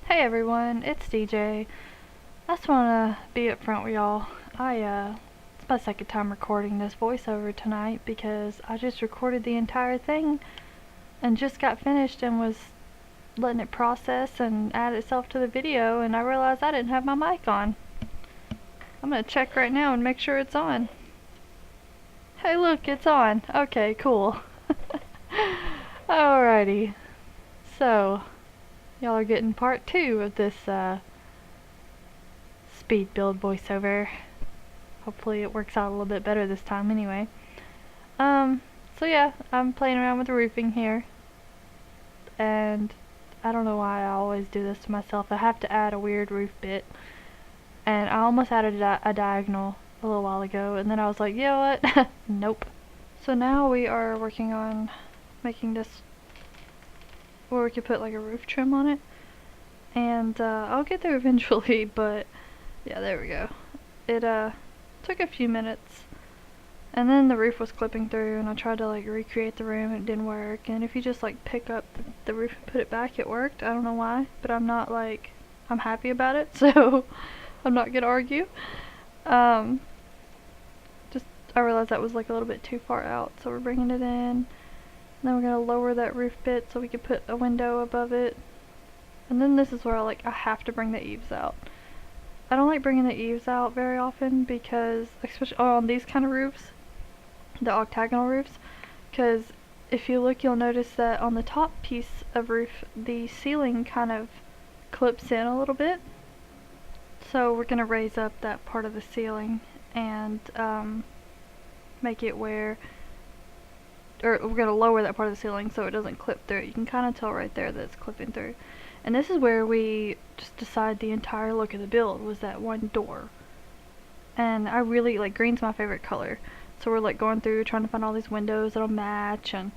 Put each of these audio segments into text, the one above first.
Hey everyone, it's DJ. I just wanna be up front with y'all. It's my second time recording this voiceover tonight because I just recorded the entire thing and just got finished and was letting it process and add itself to the video, and I realized I didn't have my mic on. I'm gonna check right now and make sure it's on. Hey look, it's on. Okay, cool. Alrighty. So, y'all are getting part 2 of this speed build voiceover. Hopefully it works out a little bit better this time anyway. So yeah, I'm playing around with the roofing here. And I don't know why I always do this to myself. I have to add a weird roof bit. And I almost added a diagonal a little while ago, and then I was like, you know what? Nope. So now we are working on making this where we could put like a roof trim on it. And I'll get there eventually, but yeah, there we go. It took a few minutes, and then the roof was clipping through, and I tried to like recreate the room, and it didn't work. And if you just like pick up the roof and put it back, it worked. I don't know why, but I'm happy about it, so I'm not gonna argue. Just I realized that was like a little bit too far out, so we're bringing it in. And then we're gonna lower that roof bit so we can put a window above it. And then this is where I have to bring the eaves out. I don't like bringing the eaves out very often because, especially on these kind of roofs, the octagonal roofs, because if you look, you'll notice that on the top piece of roof, the ceiling kind of clips in a little bit. So we're gonna raise up that part of the ceiling and make it where, or we're gonna lower that part of the ceiling so it doesn't clip through. You can kind of tell right there that it's clipping through. And this is where we just decided the entire look of the build was that one door. And I really, like, green's my favorite color. So we're like going through trying to find all these windows that'll match, and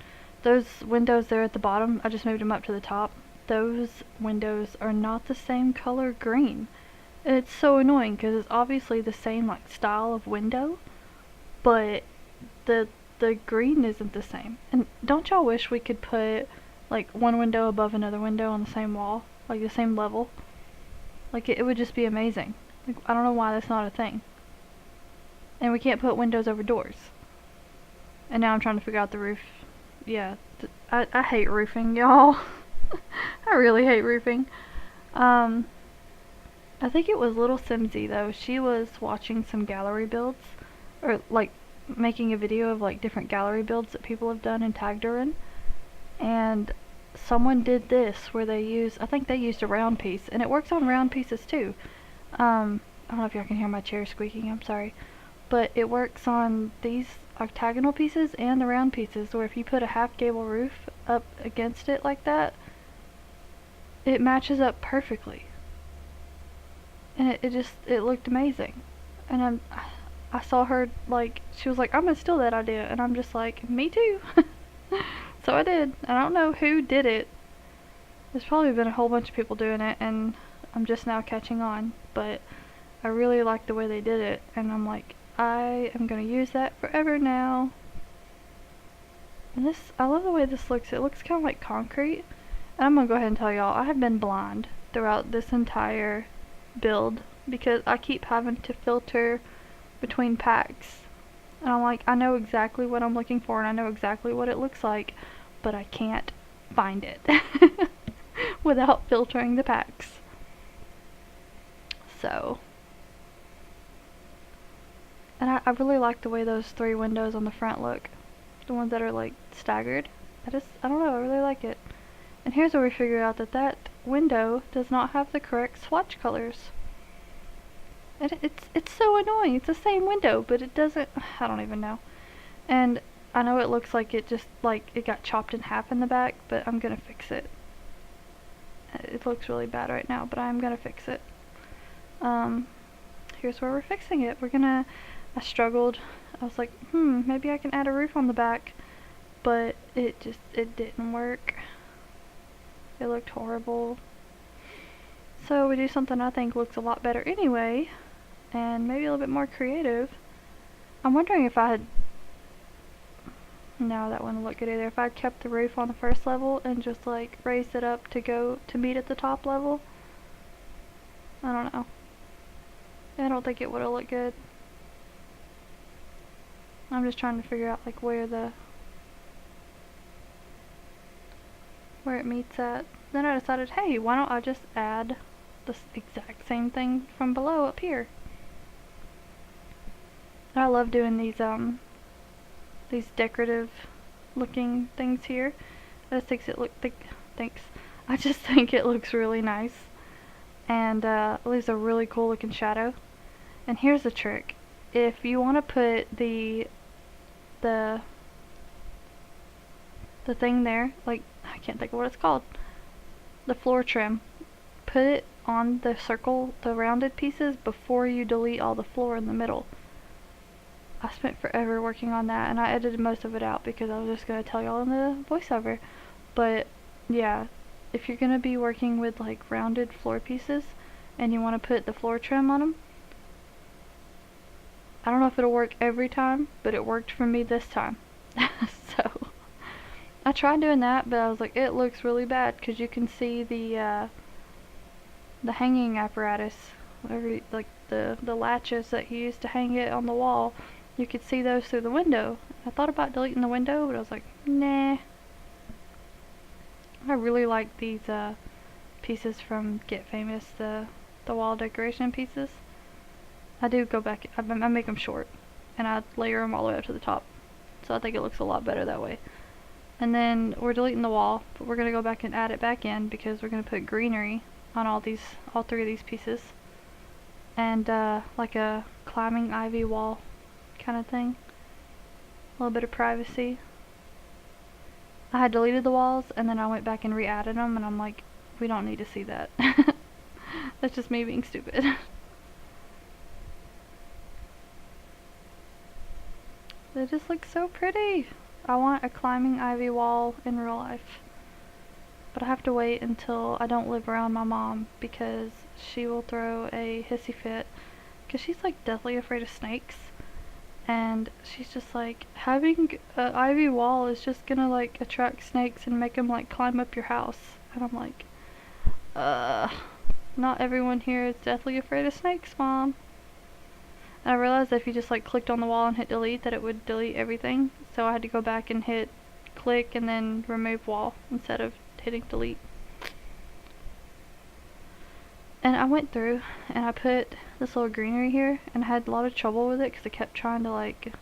those windows there at the bottom, I just moved them up to the top. Those windows are not the same color green. And it's so annoying because it's obviously the same like style of window, but the green isn't the same. And don't y'all wish we could put like one window above another window on the same wall, like the same level? Like it would just be amazing. Like, I don't know why that's not a thing. And we can't put windows over doors. And now I'm trying to figure out the roof. Yeah, I hate roofing, y'all. I really hate roofing. I think it was Little Simsy though. She was watching some gallery builds, or like making a video of like different gallery builds that people have done and tagged her in. And someone did this where I think they used a round piece, and it works on round pieces too. I don't know if y'all can hear my chair squeaking, I'm sorry. But it works on these octagonal pieces and the round pieces, where if you put a half gable roof up against it like that, it matches up perfectly. And it looked amazing. And I saw her, like, she was like, I'm gonna steal that idea, and I'm just like, me too. So I did. I don't know who did it. There's probably been a whole bunch of people doing it, and I'm just now catching on. But I really like the way they did it, and I'm like, I am gonna use that forever now. And I love the way this looks. It looks kind of like concrete. And I'm gonna go ahead and tell y'all, I have been blind throughout this entire build because I keep having to filter between packs. And I'm like, I know exactly what I'm looking for, and I know exactly what it looks like, but I can't find it without filtering the packs. So, and I really like the way those 3 windows on the front look. The ones that are like staggered. I don't know, I really like it. And here's where we figure out that window does not have the correct swatch colors. And it's so annoying. It's the same window, but it doesn't, I don't even know. And I know it looks like it just, like, it got chopped in half in the back, but I'm gonna fix it. It looks really bad right now, but I'm gonna fix it. Here's where we're fixing it. I struggled. I was like, maybe I can add a roof on the back, but it didn't work. It looked horrible. So we do something I think looks a lot better anyway, and maybe a little bit more creative. I'm wondering if I had, no, that wouldn't look good either. If I'd kept the roof on the first level and just like raised it up to meet at the top level, I don't know. I don't think it would have looked good. I'm just trying to figure out like where it meets at. Then I decided, hey, why don't I just add this exact same thing from below up here? I love doing these decorative looking things here. I just think it thanks. I just think it looks really nice, and it leaves a really cool looking shadow. And here's the trick: if you want to put the thing there, like I can't think of what it's called, the floor trim, put it on the circle, the rounded pieces before you delete all the floor in the middle. I spent forever working on that, and I edited most of it out because I was just gonna tell y'all in the voiceover. But yeah, if you're gonna be working with like rounded floor pieces and you want to put the floor trim on them, I don't know if it'll work every time, but it worked for me this time. So I tried doing that, but I was like, it looks really bad because you can see the hanging apparatus, whatever, like the latches that you used to hang it on the wall. You could see those through the window. I thought about deleting the window, but I was like, nah. I really like these pieces from Get Famous, the wall decoration pieces. I do go back, I make them short, and I layer them all the way up to the top. So I think it looks a lot better that way. And then we're deleting the wall, but we're going to go back and add it back in because we're going to put greenery on all three of these pieces. And like a climbing ivy wall kind of thing. A little bit of privacy. I had deleted the walls and then I went back and re-added them, and I'm like, we don't need to see that. That's just me being stupid. They just look so pretty. I want a climbing ivy wall in real life. But I have to wait until I don't live around my mom because she will throw a hissy fit because she's like deathly afraid of snakes. And she's just like, having an ivy wall is just gonna like attract snakes and make them like climb up your house. And I'm like, not everyone here is deathly afraid of snakes, Mom. And I realized that if you just like clicked on the wall and hit delete, that it would delete everything. So I had to go back and hit click and then remove wall instead of hitting delete. And I went through and I put this little greenery here, and I had a lot of trouble with it because I kept trying to like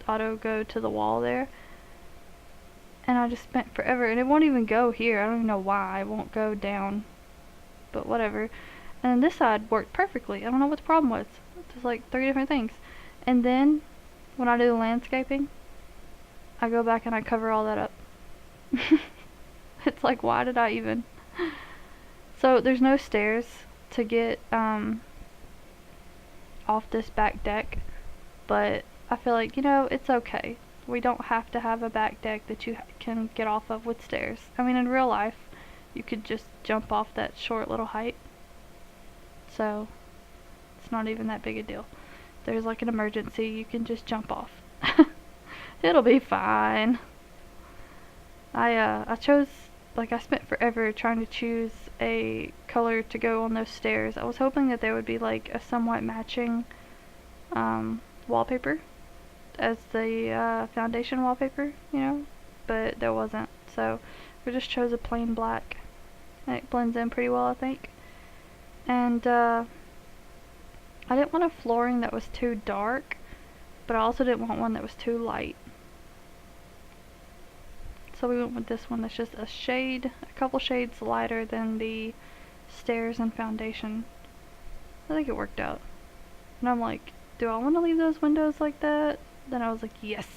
auto go to the wall there, and I just spent forever, and it won't even go here. I don't even know why it won't go down, but whatever. And then this side worked perfectly. I don't know what the problem was. There's like 3 different things. And then when I do the landscaping, I go back and I cover all that up. It's like, why did I even? So there's no stairs to get off this back deck, but I feel like, you know, it's okay. We don't have to have a back deck that you can get off of with stairs. I mean, in real life, you could just jump off that short little height. So it's not even that big a deal. If there's like an emergency, you can just jump off. It'll be fine. I chose, like, I spent forever trying to choose a color to go on those stairs. I was hoping that there would be like a somewhat matching wallpaper as the foundation wallpaper, you know, but there wasn't. So we just chose a plain black, and it blends in pretty well, I think. And I didn't want a flooring that was too dark, but I also didn't want one that was too light. So we went with this one that's just a couple shades lighter than the stairs and foundation. I think it worked out. And I'm like, do I want to leave those windows like that? Then I was like, yes.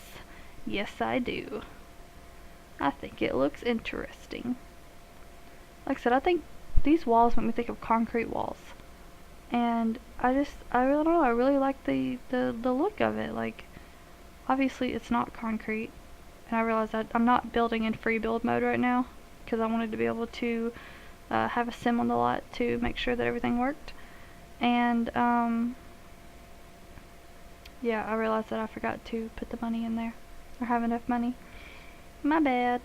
Yes, I do. I think it looks interesting. Like I said, I think these walls make me think of concrete walls. And I really don't know, I really like the look of it. Like, obviously it's not concrete. And I realized that I'm not building in free build mode right now because I wanted to be able to have a sim on the lot to make sure that everything worked. And yeah, I realized that I forgot to put the money in there or have enough money. My bad.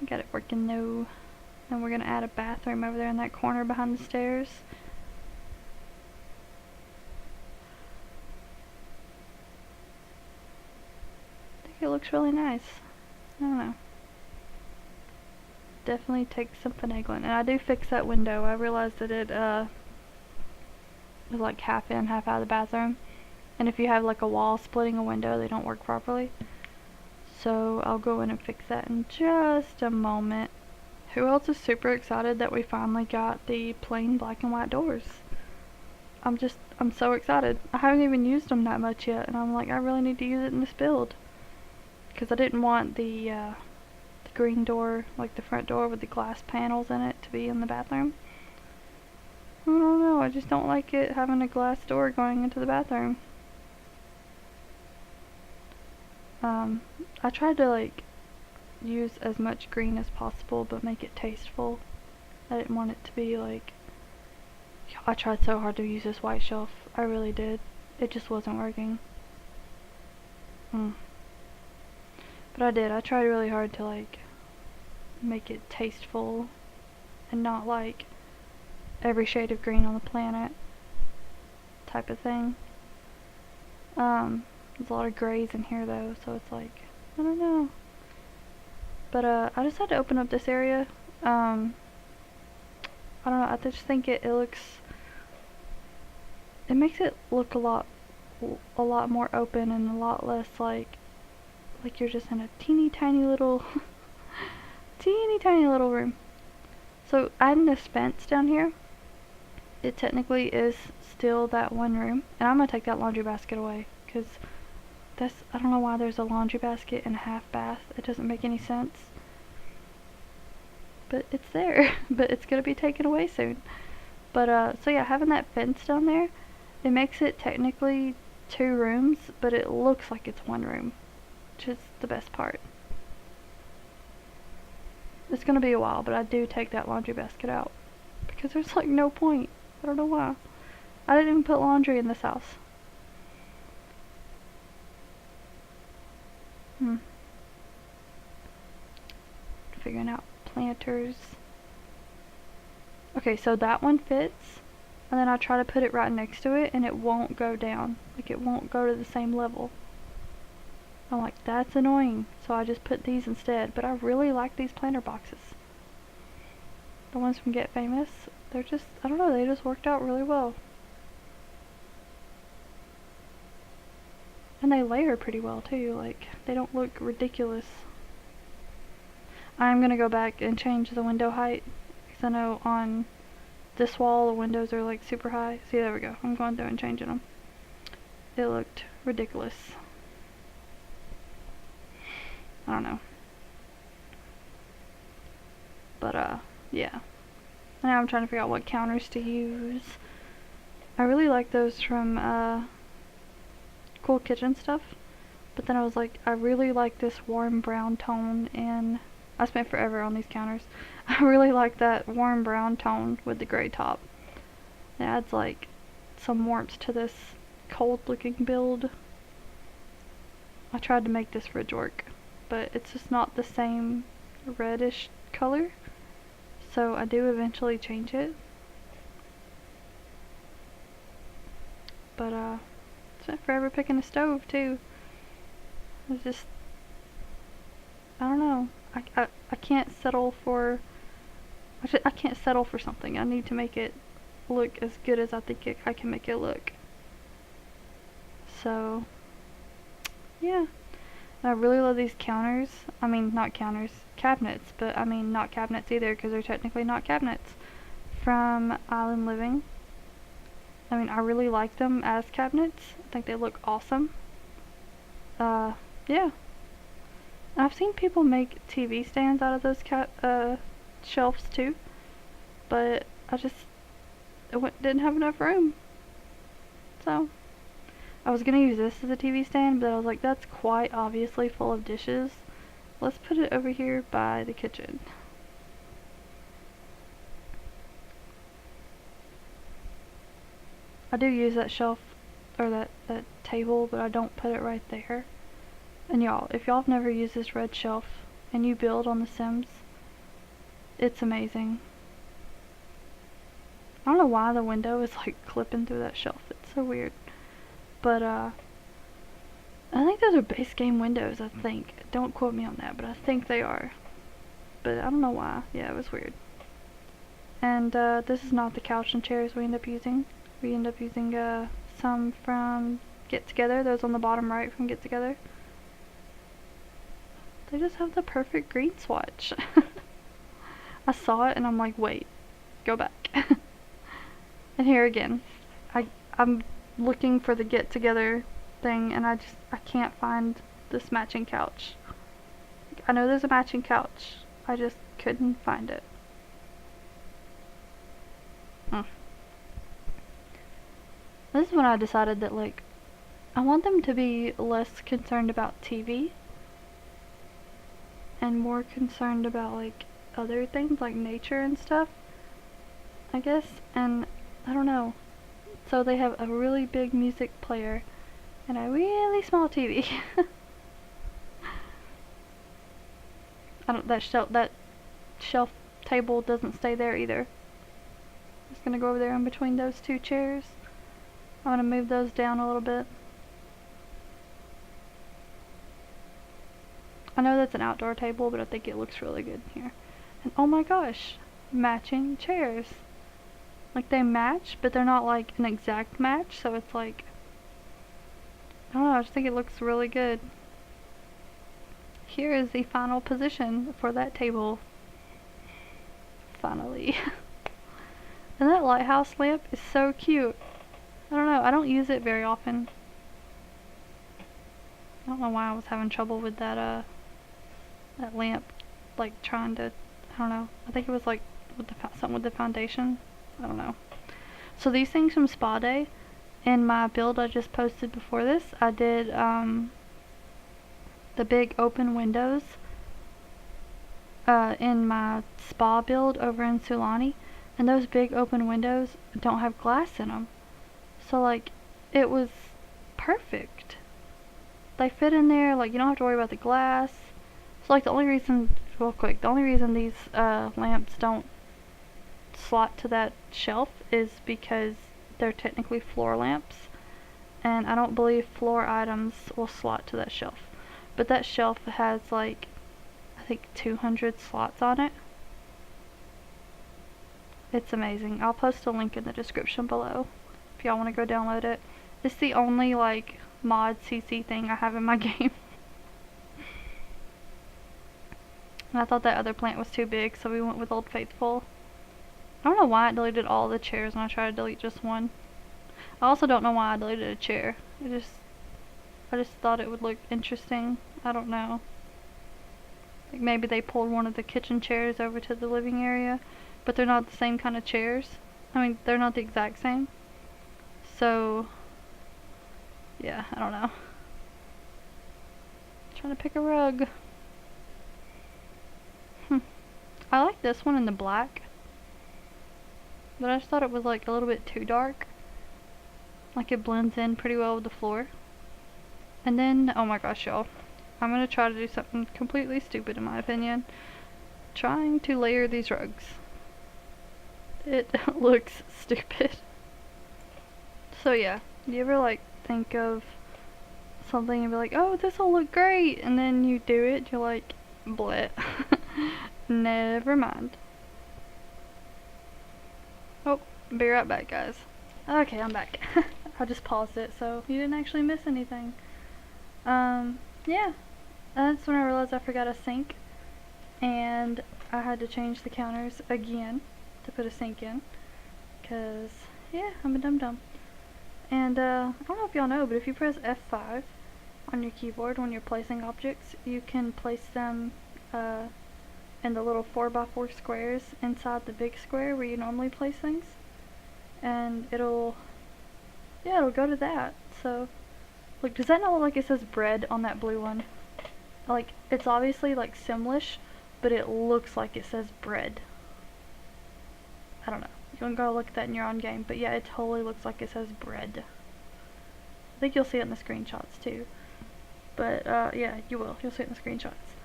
Got it working though. And we're going to add a bathroom over there in that corner behind the stairs. I think it looks really nice. I don't know. Definitely takes some finagling. And I do fix that window. I realized that it was like half in, half out of the bathroom. And if you have like a wall splitting a window, they don't work properly. So I'll go in and fix that in just a moment. Who else is super excited that we finally got the plain black and white doors? I'm so excited. I haven't even used them that much yet, and I'm like, I really need to use it in this build. Because I didn't want the green door, like the front door with the glass panels in it, to be in the bathroom. I don't know, I just don't like it having a glass door going into the bathroom. I tried to like use as much green as possible but make it tasteful. I didn't want it to be like, I tried so hard to use this white shelf, I really did. It just wasn't working. But I did, I tried really hard to like make it tasteful and not like every shade of green on the planet type of thing. There's a lot of grays in here though, so it's like, I don't know. But I just had to open up this area. I don't know, I just think it makes it look a lot more open and a lot less like you're just in a teeny tiny little room. So adding this fence down here, it technically is still that one room, and I'm gonna take that laundry basket away because I don't know why there's a laundry basket in a half bath. It doesn't make any sense. But it's there. But it's gonna be taken away soon. But so yeah, having that fence down there, it makes it technically 2 rooms, but it looks like it's 1 room, which is the best part. It's gonna be a while, but I do take that laundry basket out because there's like no point. I don't know why. I didn't even put laundry in this house. Figuring out planters. Okay, so that one fits, and then I try to put it right next to it and it won't go down. Like it won't go to the same level. I'm like, that's annoying. So I just put these instead, but I really like these planter boxes. The ones from Get Famous, they're just, I don't know, they just worked out really well. And they layer pretty well too, like, they don't look ridiculous. I'm gonna go back and change the window height, because I know on this wall the windows are like super high. See, there we go. I'm going through and changing them. It looked ridiculous. I don't know. But yeah. Now I'm trying to figure out what counters to use. I really like those from Cool Kitchen Stuff. But then I was like, I really like this warm brown tone, and I spent forever on these counters. I really like that warm brown tone with the gray top. It adds like some warmth to this cold looking build. I tried to make this fridge work, but it's just not the same reddish color. So I do eventually change it. But I spent forever picking a stove too. It's just, I don't know. I can't settle for, I can't settle for something. I need to make it look as good as I think I can make it look. So yeah. And I really love these counters. I mean, not counters, cabinets, but I mean not cabinets either, because they're technically not cabinets. From Island Living. I mean, I really like them as cabinets. I think they look awesome. Yeah. I've seen people make TV stands out of those shelves too, but I just didn't have enough room. So I was gonna use this as a TV stand, but I was like, that's quite obviously full of dishes. Let's put it over here by the kitchen. I do use that shelf, or that table, but I don't put it right there. And y'all, if y'all have never used this red shelf, and you build on The Sims, It's amazing. I don't know why the window is like clipping through that shelf. It's so weird. But I think those are base game windows, I think. Don't quote me on that, but I think they are. But I don't know why. Yeah, it was weird. And this is not the couch and chairs we end up using. We end up using some from Get Together. Those on the bottom right from Get Together. They just have the perfect green swatch. I saw it and I'm like, wait, go back. And here again, I'm looking for the Get Together thing and I can't find this matching couch. I know there's a matching couch. I just couldn't find it. This is when I decided that, like, I want them to be less concerned about TV and more concerned about, like, other things like nature and stuff, I guess. And I don't know. So they have a really big music player and a really small TV. That shelf table doesn't stay there either. I'm just gonna go over there in between those two chairs. I'm gonna move those down a little bit. I know that's an outdoor table, but I think it looks really good here. And oh my gosh, matching chairs. Like they match, but they're not like an exact match, so it's like, I don't know, I just think it looks really good. Here is the final position for that table. Finally. And that lighthouse lamp is so cute. I don't know, I don't use it very often. I don't know why I was having trouble with that lamp, like trying to, I don't know, I think it was like with something with the foundation, I don't know. So these things from Spa Day, in my build I just posted before this, I did the big open windows in my spa build over in Sulani, and those big open windows don't have glass in them. So like, it was perfect. They fit in there, like you don't have to worry about the glass. So like the only reason these lamps don't slot to that shelf is because they're technically floor lamps, and I don't believe floor items will slot to that shelf. But that shelf has like, I think 200 slots on it. It's amazing. I'll post a link in the description below if y'all want to go download it. It's the only like mod CC thing I have in my game. And I thought that other plant was too big, so we went with Old Faithful. I don't know why it deleted all the chairs when I tried to delete just one. I also don't know why I deleted a chair. I just thought it would look interesting. I don't know. Like maybe they pulled one of the kitchen chairs over to the living area, but they're not the same kind of chairs. I mean, they're not the exact same. So, yeah, I don't know. Trying to pick a rug. I like this one in the black, but I just thought it was like a little bit too dark. Like it blends in pretty well with the floor. And then, oh my gosh y'all, I'm gonna try to do something completely stupid in my opinion. Trying to layer these rugs. It looks stupid. So yeah, you ever like think of something and be like, oh, this'll look great, and then you do it, you're like, bleh. Never mind. Oh, be right back guys. Okay, I'm back. I just paused it so you didn't actually miss anything. Yeah, that's when I realized I forgot a sink, and I had to change the counters again to put a sink in, cause yeah, I'm a dum-dum. And I don't know if y'all know, but if you press F5 on your keyboard when you're placing objects, you can place them in the little 4x4 squares inside the big square where you normally place things, and it'll go to that. So look, does that not look like it says bread on that blue one? Like, it's obviously like Simlish, but it looks like it says bread. I don't know, you can go look at that in your own game, but yeah, it totally looks like it says bread. I think you'll see it in the screenshots too, but yeah, you'll see it in the screenshots,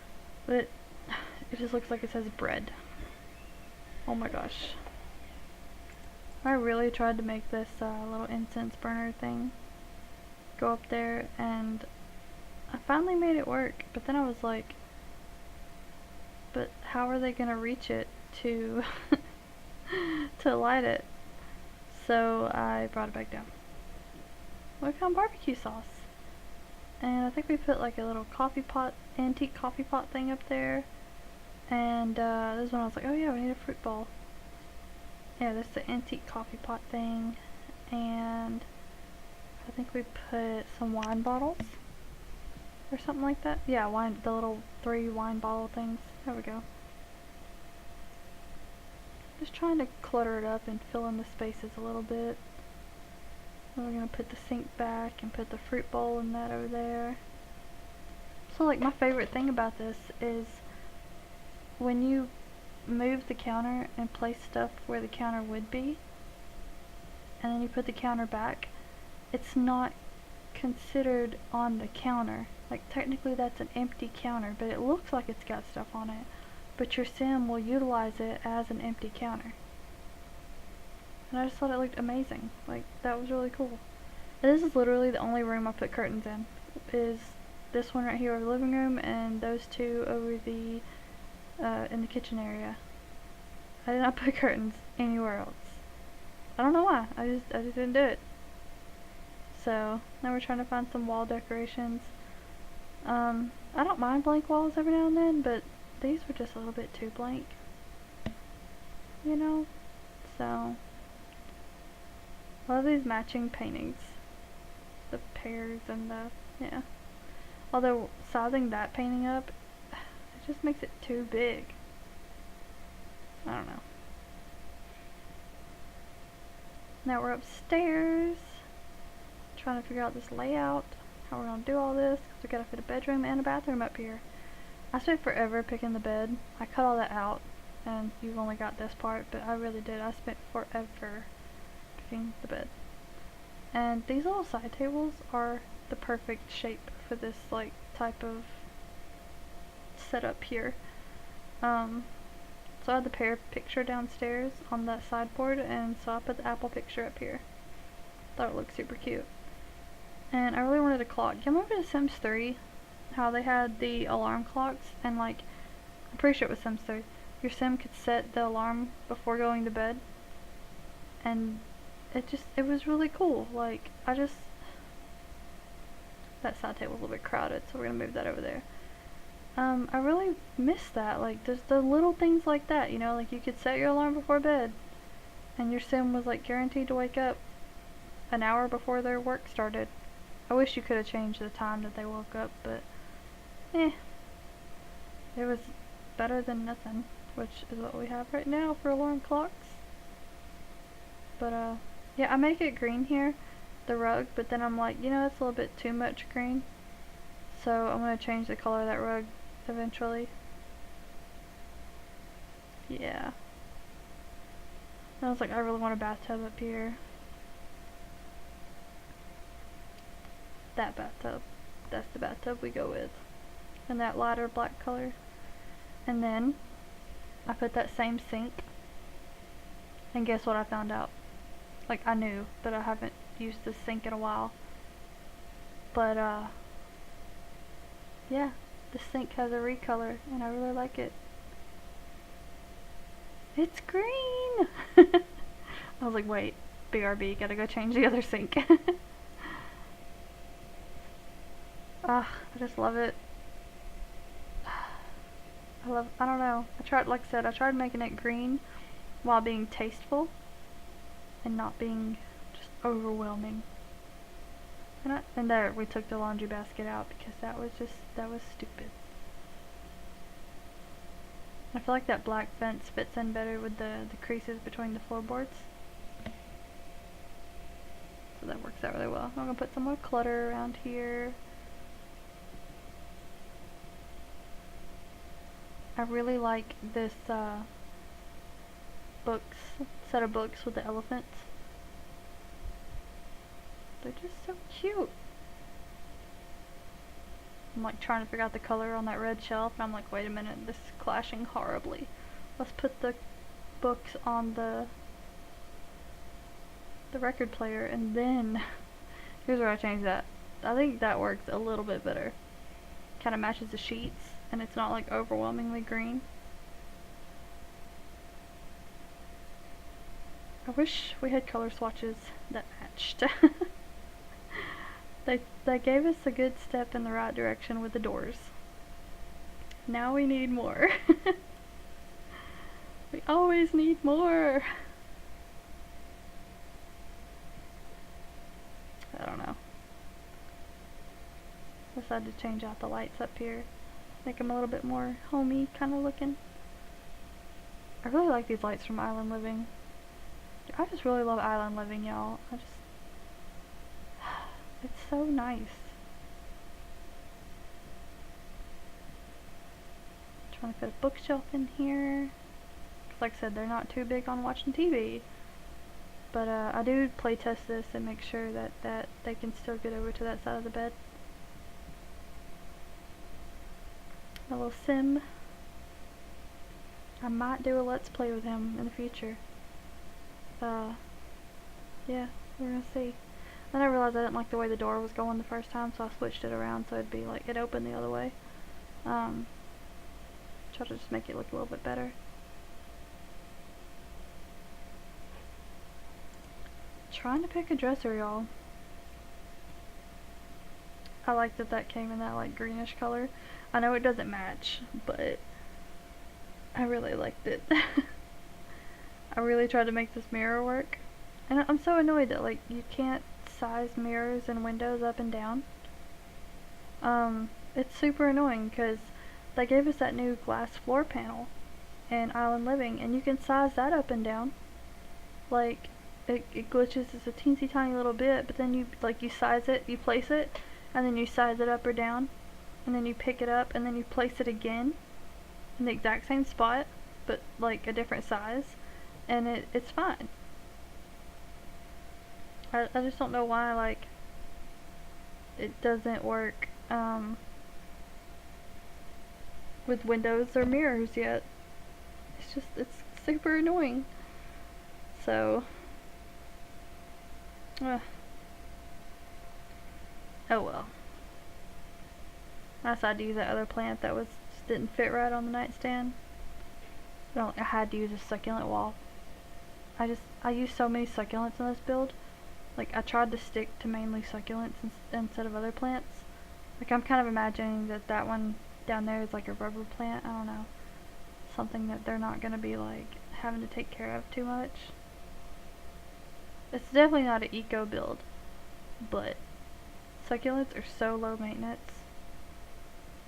but it just looks like it says bread. Oh my gosh. I really tried to make this little incense burner thing go up there, and I finally made it work, but then I was like, but how are they gonna reach it to to light it? So I brought it back down. We found barbecue sauce, and I think we put like a little coffee pot, antique coffee pot thing up there. And this is when I was like, oh yeah, we need a fruit bowl. Yeah, this is the antique coffee pot thing, and I think we put some wine bottles or something like that. Yeah, wine, the little 3 wine bottle things. There we go. Just trying to clutter it up and fill in the spaces a little bit. Then we're gonna put the sink back and put the fruit bowl and that over there. So like my favorite thing about this is when you move the counter and place stuff where the counter would be, and then you put the counter back, it's not considered on the counter. Like technically that's an empty counter, but it looks like it's got stuff on it. But your sim will utilize it as an empty counter. And I just thought it looked amazing. Like, that was really cool. And this is literally the only room I put curtains in. Is this one right here over the living room, and those 2 over the, in the kitchen area. I did not put curtains anywhere else. I don't know why. I just didn't do it. So, now we're trying to find some wall decorations. I don't mind blank walls every now and then, but these were just a little bit too blank. You know? So, I love these matching paintings. The pears and the, yeah. Although, sizing that painting up, it just makes it too big. I don't know. Now we're upstairs, trying to figure out this layout, how we're going to do all this, because we got to fit a bedroom and a bathroom up here. I spent forever picking the bed. I cut all that out, and you've only got this part, but I really did. I spent forever picking the bed. And these little side tables are the perfect shape for this like type of setup here. So I had the pear picture downstairs on that sideboard, and so I put the apple picture up here. Thought it looked super cute. And I really wanted a clock. You remember The Sims 3? How they had the alarm clocks, and like, I'm pretty sure it was Sims 3. Your sim could set the alarm before going to bed, and it was really cool. Like, that side table's a little bit crowded, so we're gonna move that over there. I really miss that. Like, there's the little things like that, you know, like you could set your alarm before bed, and your sim was like guaranteed to wake up an hour before their work started. I wish you could have changed the time that they woke up, but it was better than nothing, which is what we have right now for alarm clocks. But yeah, I make it green here, the rug, but then I'm like, you know, that's a little bit too much green, so I'm gonna change the color of that rug eventually. Yeah. And I was like, I really want a bathtub up here. That bathtub. That's the bathtub we go with. And that lighter black color. And then I put that same sink, and guess what I found out? Like, I knew, but I haven't used this sink in a while. But yeah, the sink has a recolor, and I really like it. It's green! I was like, wait, BRB, gotta go change the other sink. I just love it. I don't know. Like I said, I tried making it green while being tasteful and not being just overwhelming. And there, we took the laundry basket out because that was stupid. I feel like that black fence fits in better with the creases between the floorboards. So that works out really well. I'm gonna put some more clutter around here. I really like this set of books with the elephants. They're just so cute. I'm like trying to figure out the color on that red shelf, and I'm like, wait a minute, this is clashing horribly. Let's put the books on the record player, and then here's where I changed that. I think that works a little bit better. Kind of matches the sheets, and it's not like overwhelmingly green. I wish we had color swatches that matched. They gave us a good step in the right direction with the doors. Now we need more. We always need more. I don't know. Decided to change out the lights up here. Make them a little bit more homey kind of looking. I really like these lights from Island Living. I just really love Island Living, y'all. It's so nice. Trying to fit a bookshelf in here. 'Cause like I said, they're not too big on watching TV. But I do play test this and make sure that they can still get over to that side of the bed. A little Sim. I might do a let's play with him in the future. Yeah, we're gonna see. Then I realized I didn't like the way the door was going the first time, so I switched it around so it'd be like it opened the other way. Try to just make it look a little bit better. Trying to pick a dresser, y'all. I like that came in that like greenish color. I know it doesn't match, but I really liked it. I really tried to make this mirror work. And I'm so annoyed that like you can't size mirrors and windows up and down. It's super annoying because they gave us that new glass floor panel in Island Living, and you can size that up and down. Like it glitches just a teensy tiny little bit, but then you size it, you place it, and then you size it up or down, and then you pick it up and then you place it again in the exact same spot, but like a different size, and it's fine. I just don't know why like it doesn't work with windows or mirrors yet. It's super annoying. So oh well. I decided to use that other plant that just didn't fit right on the nightstand. I had to use a succulent wall. I used so many succulents in this build. Like I tried to stick to mainly succulents instead of other plants. Like I'm kind of imagining that one down there is like a rubber plant. I don't know. Something that they're not gonna be like having to take care of too much. It's definitely not an eco build, but succulents are so low maintenance.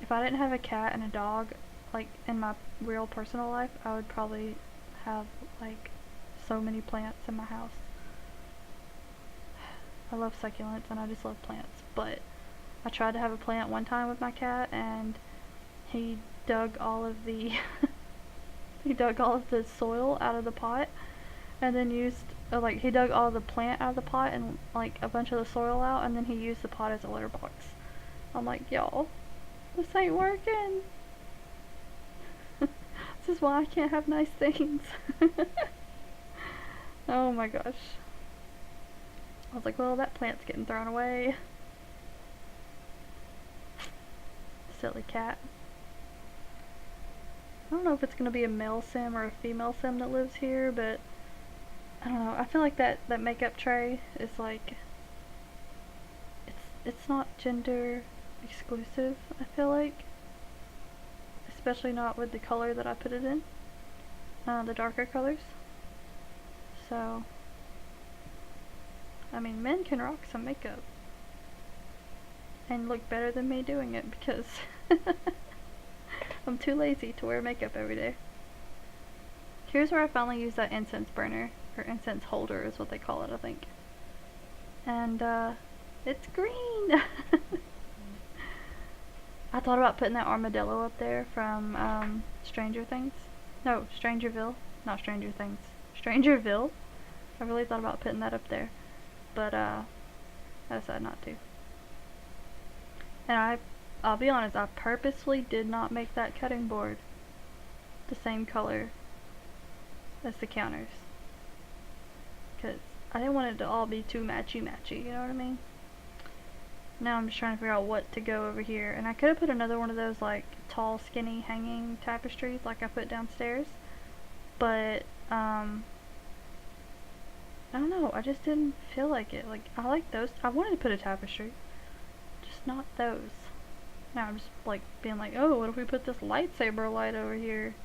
If I didn't have a cat and a dog, like in my real personal life, I would probably have like so many plants in my house. I love succulents and I just love plants, but I tried to have a plant one time with my cat and he dug all of the he dug all of the soil out of the pot, and then used like he dug all the plant out of the pot and like a bunch of the soil out, and then he used the pot as a litter box. I'm like, y'all, this ain't working. This is why I can't have nice things. Oh my gosh. I was like, well, that plant's getting thrown away. Silly cat. I don't know if it's gonna be a male sim or a female sim that lives here, but I don't know. I feel like that makeup tray is like it's not gender exclusive, I feel like. Especially not with the color that I put it in. The darker colors. So I mean, men can rock some makeup and look better than me doing it because I'm too lazy to wear makeup every day. Here's where I finally use that incense burner, or incense holder is what they call it, I think. And it's green. I thought about putting that armadillo up there from Stranger Things. No, Strangerville. Not Stranger Things. Strangerville. I really thought about putting that up there, but I decided not to. And I'll be honest, I purposely did not make that cutting board the same color as the counters. Because I didn't want it to all be too matchy-matchy, you know what I mean? Now I'm just trying to figure out what to go over here. And I could have put another one of those like tall, skinny, hanging tapestries like I put downstairs. But, I don't know, I just didn't feel like it. Like, I like those. I wanted to put a tapestry, just not those. Now I'm just like being like, oh, what if we put this lightsaber light over here?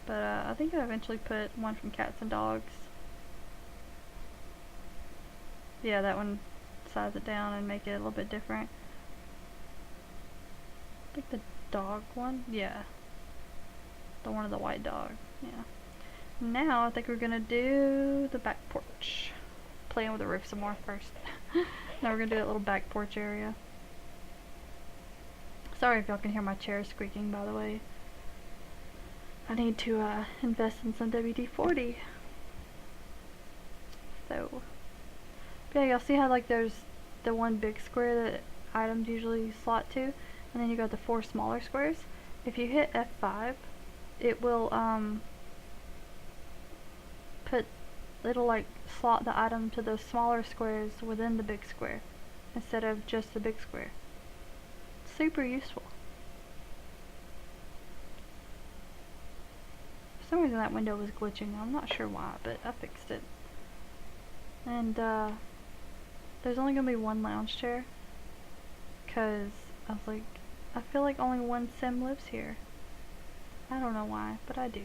But I think I'll eventually put one from Cats and Dogs. Yeah, that one, size it down and make it a little bit different. I think the dog one, yeah. The one of the white dog, yeah. Now I think we're gonna do the back porch. Playing with the roof some more first. Now we're gonna do that little back porch area. Sorry if y'all can hear my chair squeaking, by the way. I need to invest in some WD-40. So, yeah, y'all see how like there's the one big square that items usually slot to, and then you got the 4 smaller squares. If you hit F5, it will it'll like slot the item to those smaller squares within the big square instead of just the big square. Super useful. For some reason that window was glitching. I'm not sure why, but I fixed it. And there's only gonna be one lounge chair because I was like, I feel like only one sim lives here. I don't know why, but I do.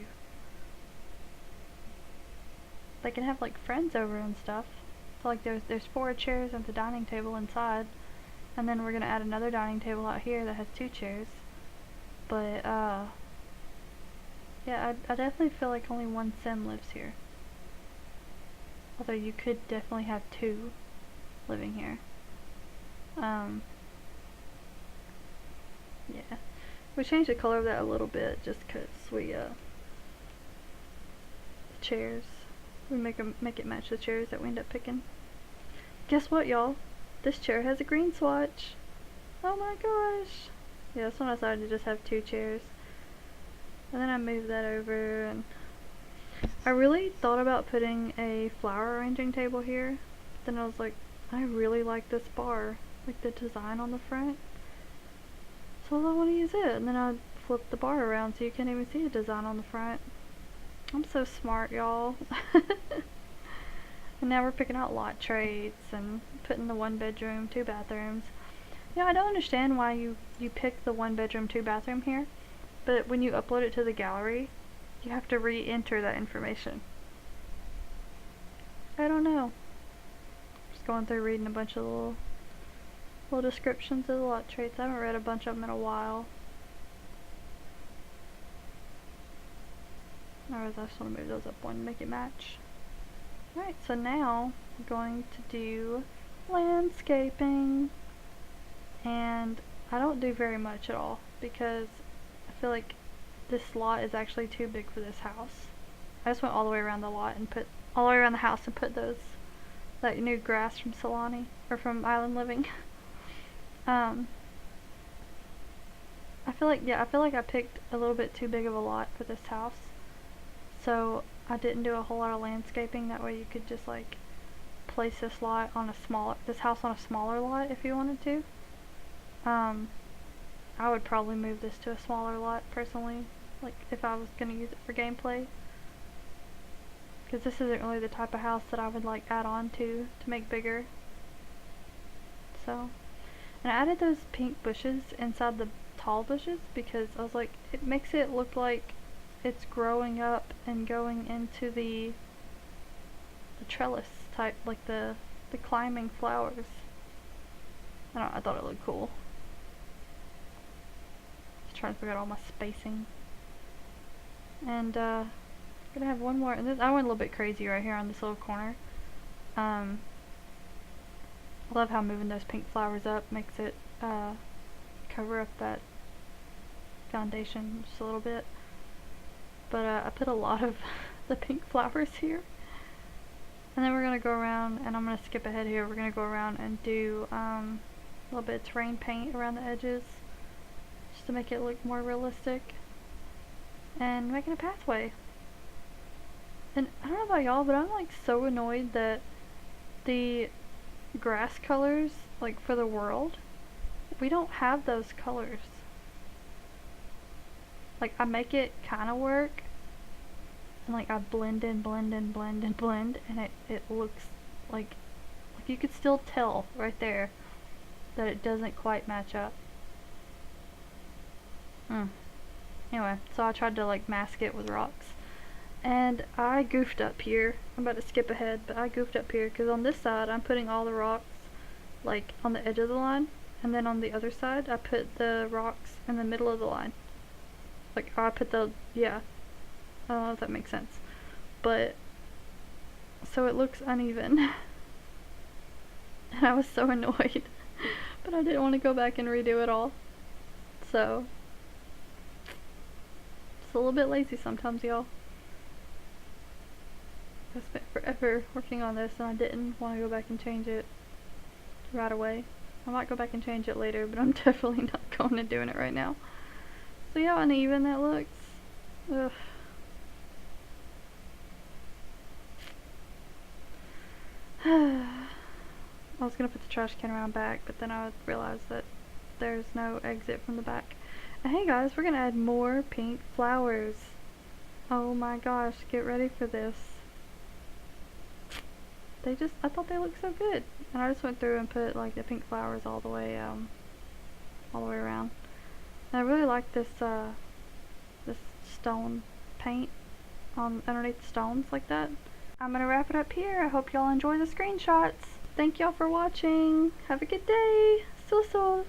They can have like friends over and stuff. So like there's 4 chairs at the dining table inside, and then we're gonna add another dining table out here that has 2 chairs. But yeah, I definitely feel like only one sim lives here. Although you could definitely have 2 living here. Yeah, we changed the color of that a little bit just cause we the chairs. We make it match the chairs that we end up picking. Guess what, y'all? This chair has a green swatch. Oh my gosh! Yeah, so I decided to just have 2 chairs. And then I moved that over, and I really thought about putting a flower arranging table here. But then I was like, I really like this bar, like the design on the front. So I want to use it. And then I flipped the bar around so you can't even see the design on the front. I'm so smart, y'all. And now we're picking out lot traits and putting the 1 bedroom, 2 bathrooms. Yeah, I don't understand why you pick the 1 bedroom, 2 bathroom here, but when you upload it to the gallery, you have to re-enter that information. I don't know. Just going through reading a bunch of little descriptions of the lot traits. I haven't read a bunch of them in a while. I just want to move those up one, make it match. Alright, so now I'm going to do landscaping. And I don't do very much at all because I feel like this lot is actually too big for this house. I just went all the way around the lot and put all the way around the house and put that new grass from Solani or from Island Living. I feel like I picked a little bit too big of a lot for this house. So I didn't do a whole lot of landscaping. That way you could just like place this house on a smaller lot if you wanted to. I would probably move this to a smaller lot personally, like if I was gonna use it for gameplay. Because this isn't really the type of house that I would like add on to make bigger. So, and I added those pink bushes inside the tall bushes because I was like, it makes it look like it's growing up and going into the trellis type, like the climbing flowers. I thought it looked cool. Just trying to figure out all my spacing. And gonna have one more, and I went a little bit crazy right here on this little corner. I love how moving those pink flowers up makes it cover up that foundation just a little bit. But I put a lot of the pink flowers here. And then we're going to go around, and I'm going to skip ahead here, we're going to go around and do a little bit of terrain paint around the edges, just to make it look more realistic, and making a pathway. And I don't know about y'all, but I'm like so annoyed that the grass colors, like for the world, we don't have those colors. Like I make it kind of work, and like I blend in, blend in, blend and blend, and it looks like you could still tell right there that it doesn't quite match up. Anyway, so I tried to like mask it with rocks. And I goofed up here. I'm about to skip ahead, but I goofed up here because on this side I'm putting all the rocks like on the edge of the line, and then on the other side I put the rocks in the middle of the line. Like I put the, yeah, I don't know if that makes sense, but so it looks uneven. And I was so annoyed, but I didn't want to go back and redo it all, so it's a little bit lazy sometimes, y'all. I spent forever working on this and I didn't want to go back and change it right away. I might go back and change it later, but I'm definitely not going to doing it right now. So yeah, how uneven that looks. Ugh. I was gonna put the trash can around back, but then I realized that there's no exit from the back. And hey guys, we're gonna add more pink flowers. Oh my gosh, get ready for this. I thought they looked so good. And I just went through and put like the pink flowers all the way around. And I really like this stone paint on underneath the stones like that. I'm gonna wrap it up here. I hope y'all enjoy the screenshots. Thank y'all for watching. Have a good day. So.